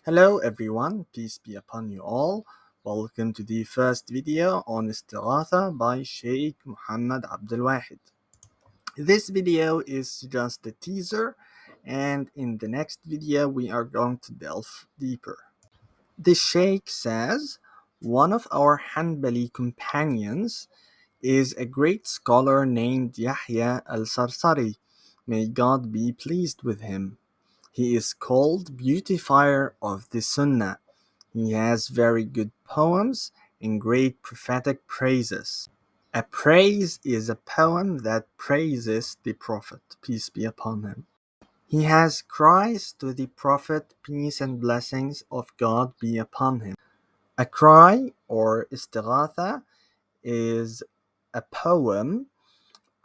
Hello everyone, peace be upon you all. Welcome to the first video on Istighatha by Sheikh Muhammad Abdul Wahid. This video is just a teaser, and in the next video we are going to delve deeper. The Sheikh says, one of our Hanbali companions is a great scholar named Yahya al-Sarsari. May God be pleased with him. He is called Beautifier of the Sunnah. He has very good poems and great prophetic praises. A praise is a poem that praises the Prophet, peace be upon him. He has cries to the Prophet, peace and blessings of God be upon him. A cry or istighatha is a poem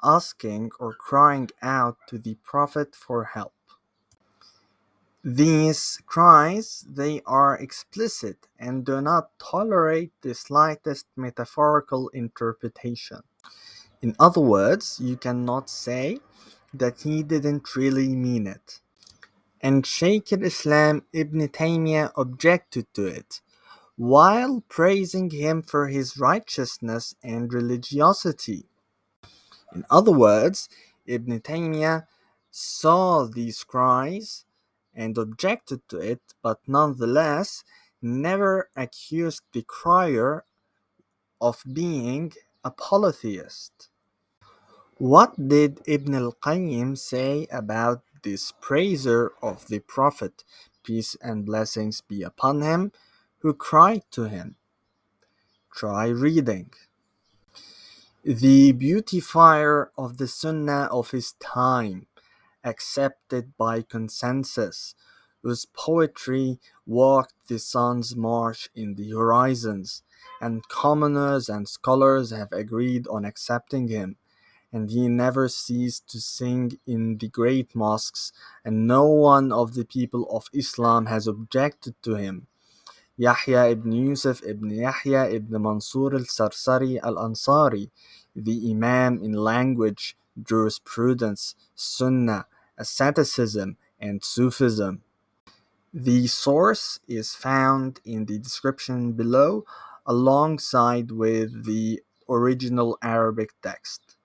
asking or crying out to the Prophet for help. These cries, they are explicit and do not tolerate the slightest metaphorical interpretation. In other words, you cannot say that he didn't really mean it. And Sheikh Al-Islam Ibn Taymiyya objected to it, while praising him for his righteousness and religiosity. In other words, Ibn Taymiyyah saw these cries and objected to it, but nonetheless never accused the crier of being a polytheist. What did Ibn al-Qayyim say about this praiser of the Prophet, peace and blessings be upon him, who cried to him? Try reading. The beautifier of the Sunnah of his time, accepted by consensus, whose poetry walked the sun's march in the horizons, and commoners and scholars have agreed on accepting him, and he never ceased to sing in the great mosques, and no one of the people of Islam has objected to him. Yahya ibn Yusuf ibn Yahya ibn Mansour al-Sarsari al-Ansari, the Imam in language, jurisprudence, Sunnah, asceticism, and Sufism. The source is found in the description below alongside with the original Arabic text.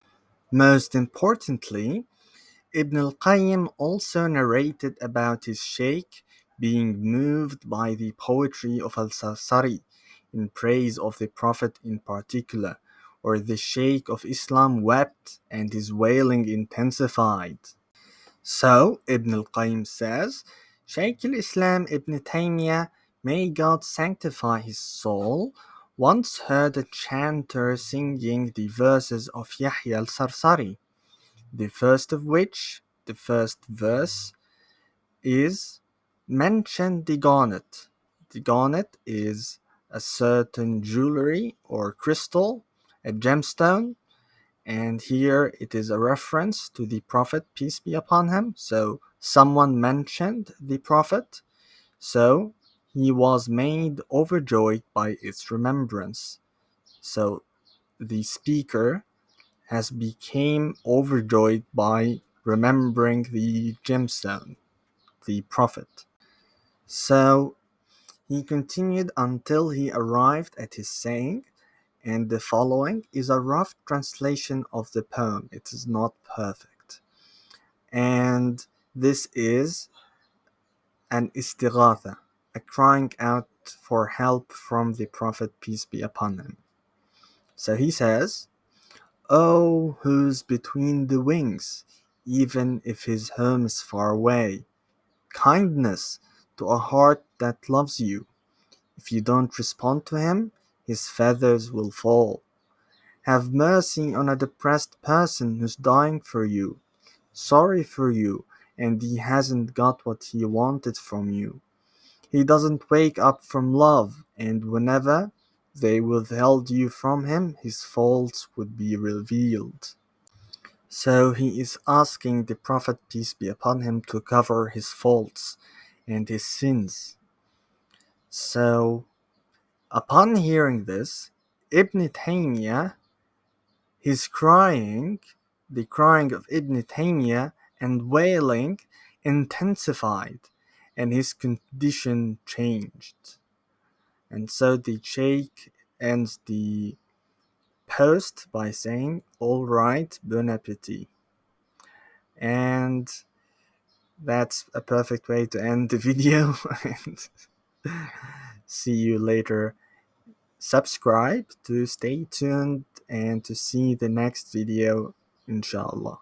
Most importantly, Ibn al-Qayyim also narrated about his sheikh being moved by the poetry of al-Sarsari in praise of the Prophet in particular, or the Sheikh of Islam wept and his wailing intensified. So, Ibn al-Qayyim says, Sheikh Al-Islam Ibn Taymiyya, may God sanctify his soul, once heard a chanter singing the verses of Yahya al-Sarsari, the first of which, the first verse, is mention the garnet. The garnet is a certain jewelry or crystal, a gemstone, and here it is a reference to the Prophet, peace be upon him. So someone mentioned the Prophet, so he was made overjoyed by its remembrance. So the speaker has became overjoyed by remembering the gemstone, the Prophet. So he continued until he arrived at his saying, and the following is a rough translation of the poem. It is not perfect. And this is an istighatha, a crying out for help from the Prophet, peace be upon him. So he says, "Oh, who's between the wings, even if his home is far away? Kindness to a heart that loves you. If you don't respond to him, his feathers will fall. Have mercy on a depressed person who's dying for you, sorry for you, and he hasn't got what he wanted from you. He doesn't wake up from love, and whenever they withheld you from him, his faults would be revealed." So he is asking the Prophet, peace be upon him, to cover his faults and his sins. So upon hearing this, Ibn Taymiyyah, his crying, the crying of Ibn Taymiyyah and wailing intensified, and his condition changed. And so the Sheikh ends the post by saying, "All right, bon appetit." And that's a perfect way to end the video. And see you later. Subscribe to stay tuned and to see the next video, inshallah.